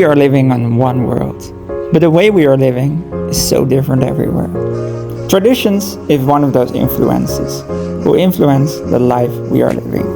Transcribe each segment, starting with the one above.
We are living on one world, but the way we are living is so different everywhere. Traditions is one of those influences who influence the life we are living.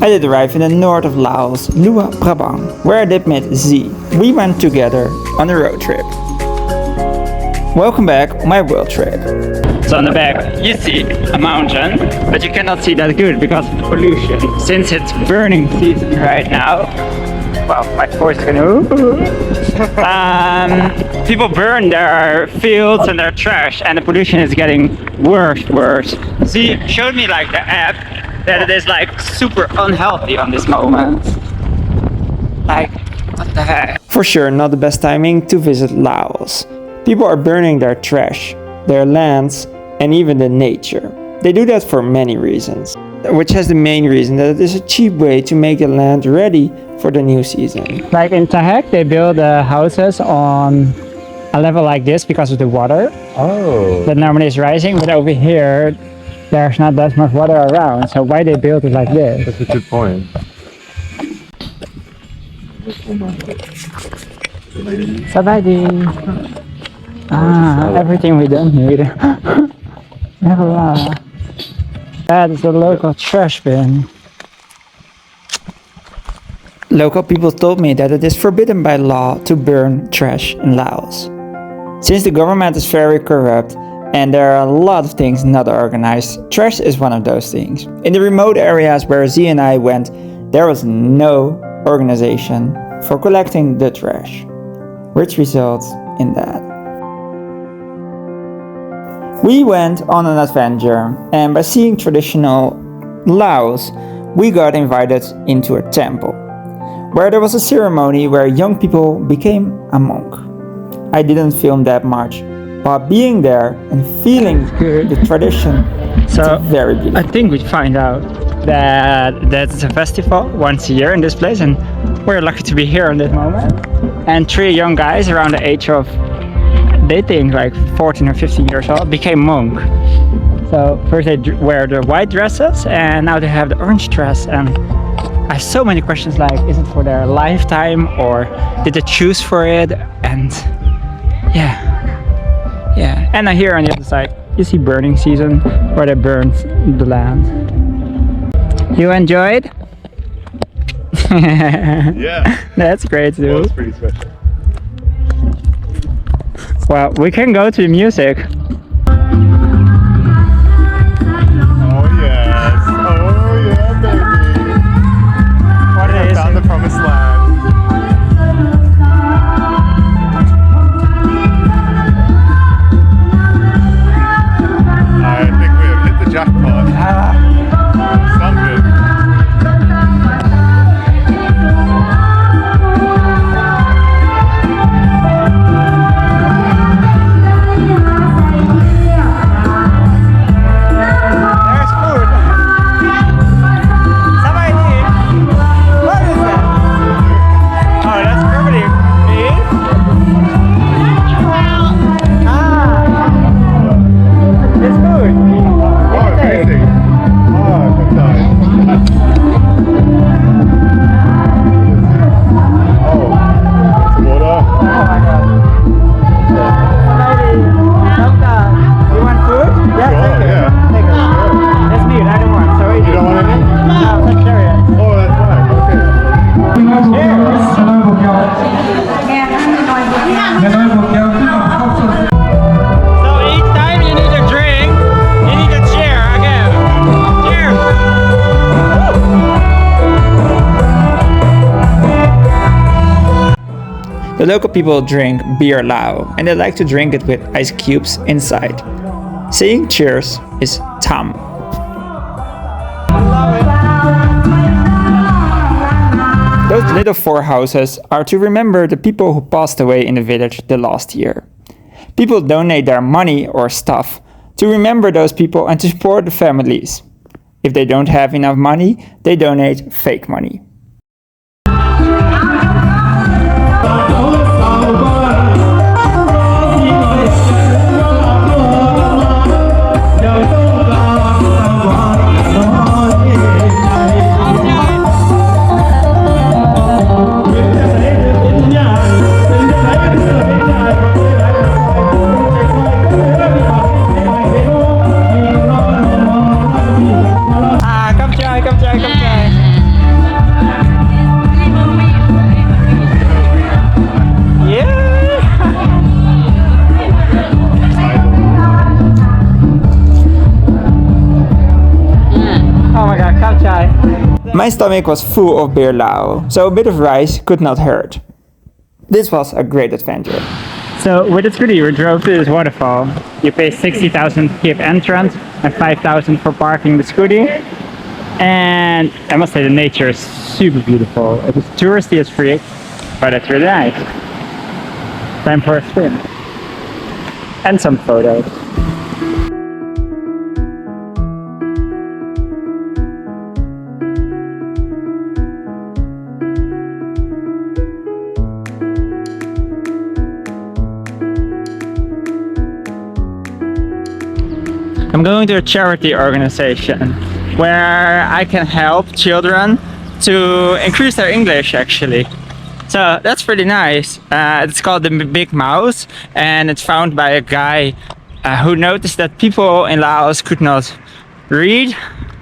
I did arrive in the north of Laos, Luang Prabang, where I did meet Z. We went together on a road trip. Welcome back on my world trip. So on the back you see a mountain, but you cannot see that good because of the pollution. Since it's burning season right now, well, my voice is gonna people burn their fields and their trash, and the pollution is getting worse. Z showed me like the app that it is like super unhealthy on this moment. Like, what the heck? For sure not the best timing to visit Laos. People are burning their trash, their lands, and even the nature. They do that for many reasons, which has the main reason that it is a cheap way to make the land ready for the new season. Like in Tahek, they build houses on a level like this because of the water. Oh. That normally is rising, but over here, there's not that much water around. So why they build it like this? That's a good point. Sabadi. Everything we don't need. Never. That is the local trash bin. Local people told me that it is forbidden by law to burn trash in Laos. Since the government is very corrupt and there are a lot of things not organized, trash is one of those things. In the remote areas where Z and I went, there was no organization for collecting the trash, which results in that. We went on an adventure, and by seeing traditional Laos, we got invited into a temple, where there was a ceremony where young people became a monk. I didn't film that much, but being there and feeling the tradition, so it's very beautiful. I think we find out that it's a festival once a year in this place, and we're lucky to be here in this moment. And 3 young guys around the age of, they think like 14 or 15 years old, became monk. So first they wear the white dresses, and now they have the orange dress. And I have so many questions like, is it for their lifetime or did they choose for it? And yeah. And here on the other side, you see burning season, where they burned the land. You enjoyed? Yeah. That's great too. That was pretty special. Well, we can go to the music. Oh yes. Oh yeah, baby. What I is found it? the promised land. I think we have hit the jackpot. Sounds good. The local people drink beer lao, and they like to drink it with ice cubes inside. Saying cheers is tam. Those little 4 houses are to remember the people who passed away in the village the last year. People donate their money or stuff to remember those people and to support the families. If they don't have enough money, they donate fake money. my stomach was full of beer lao, so a bit of rice could not hurt. This was a great adventure. So with the scooter, we drove to this waterfall. You pay 60,000 to give entrance and 5,000 for parking the scooter. And I must say the nature is super beautiful. It is touristy as freak, but it's really nice. Time for a swim. And some photos. I'm going to a charity organization where I can help children to increase their English actually. So that's pretty nice. It's called the Big Mouse, and it's founded by a guy who noticed that people in Laos could not read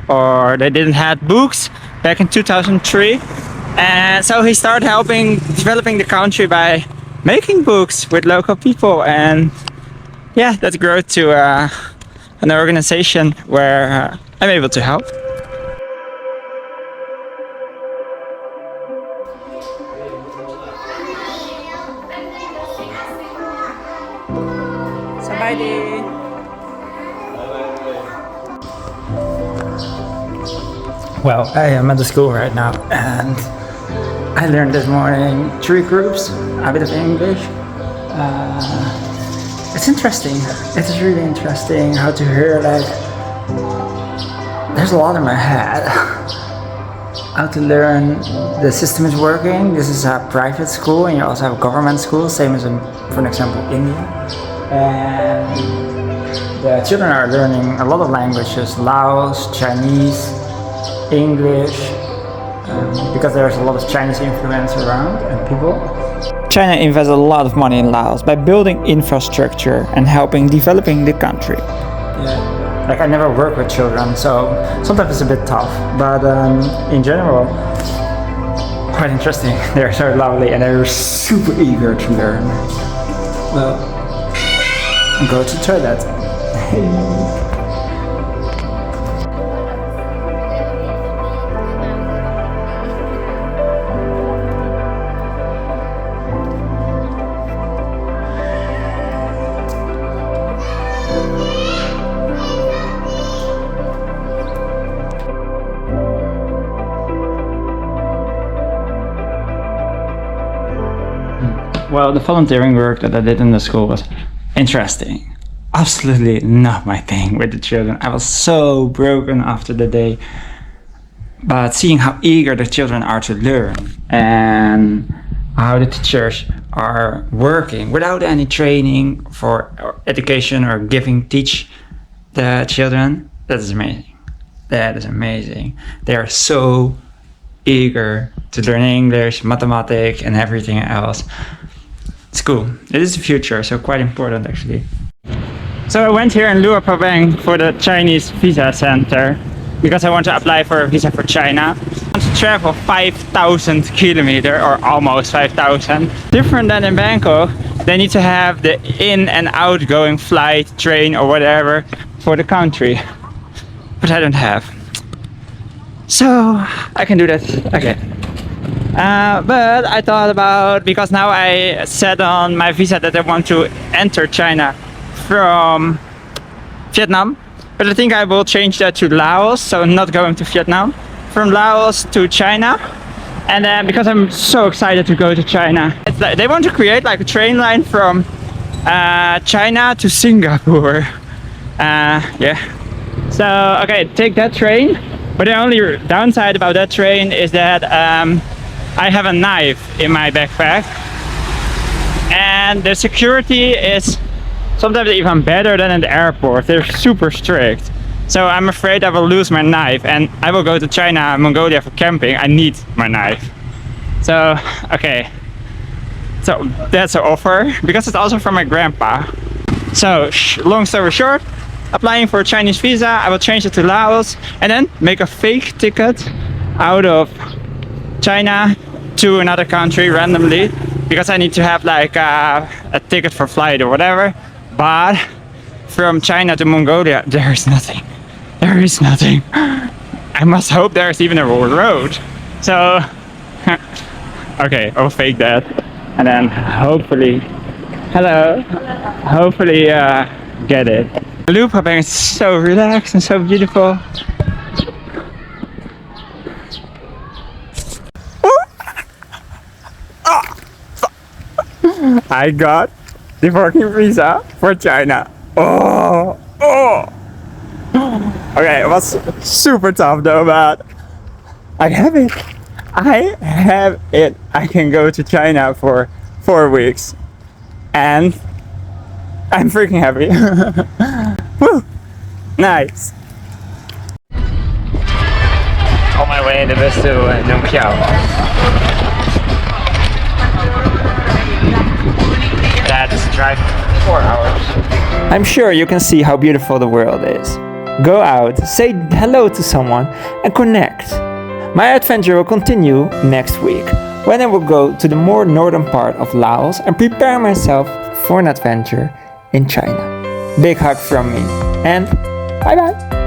or they didn't have books back in 2003. And so he started helping developing the country by making books with local people, and yeah, that grew to an organization where I'm able to help. Somebody. Well, I am at the school right now, and I learned this morning 3 groups, a bit of English. It's interesting. It's really interesting how to hear, like, there's a lot in my head. How to learn the system is working. This is a private school, and you also have a government school, same as in, for example, India. And the children are learning a lot of languages: Laos, Chinese, English, because there's a lot of Chinese influence around and people. China invests a lot of money in Laos by building infrastructure and helping developing the country. Yeah. Like, I never work with children, so sometimes it's a bit tough, but in general, quite interesting. They're so lovely and they're super eager to learn. Well, go to toilet. Well, the volunteering work that I did in the school was interesting. Absolutely not my thing with the children. I was so broken after the day. But seeing how eager the children are to learn and how the teachers are working without any training for education or teach the children, that is amazing. That is amazing. They are so eager to learn English, mathematics, and everything else. It's cool. It is the future, so quite important actually. So I went here in Luang Prabang for the Chinese visa center because I want to apply for a visa for China. I want to travel 5,000 kilometers or almost 5,000. Different than in Bangkok, they need to have the in and outgoing flight, train or whatever for the country. But I don't have. So I can do that again. But I thought about, because now I said on my visa that I want to enter China from Vietnam, but I think I will change that to Laos, so not going to Vietnam, from Laos to China. And then because I'm so excited to go to China, it's like they want to create like a train line from China to Singapore. Yeah. So okay, take that train, but the only downside about that train is that I have a knife in my backpack, and the security is sometimes even better than in the airport. They're super strict, so I'm afraid I will lose my knife, and I will go to China and Mongolia for camping. I need my knife. So okay, so that's an offer because it's also from my grandpa. So long story short, applying for a Chinese visa, I will change it to Laos and then make a fake ticket out of China to another country randomly, because I need to have like a ticket for flight or whatever. But from China to Mongolia, there is nothing. There is nothing. I must hope there's even a road. So, okay, I'll fake that. And then hopefully, hello, hopefully get it. Luang Prabang is so relaxed and so beautiful. I got the working visa for China. Oh. Okay, it was super tough though, but I have it. I have it. I can go to China for 4 weeks, and I'm freaking happy. Woo! Nice. On my way in the bus to Nung Piao. That's drive 4 hours. I'm sure you can see how beautiful the world is. Go out, say hello to someone, and connect. My adventure will continue next week, when I will go to the more northern part of Laos and prepare myself for an adventure in China. Big hug from me, and bye bye!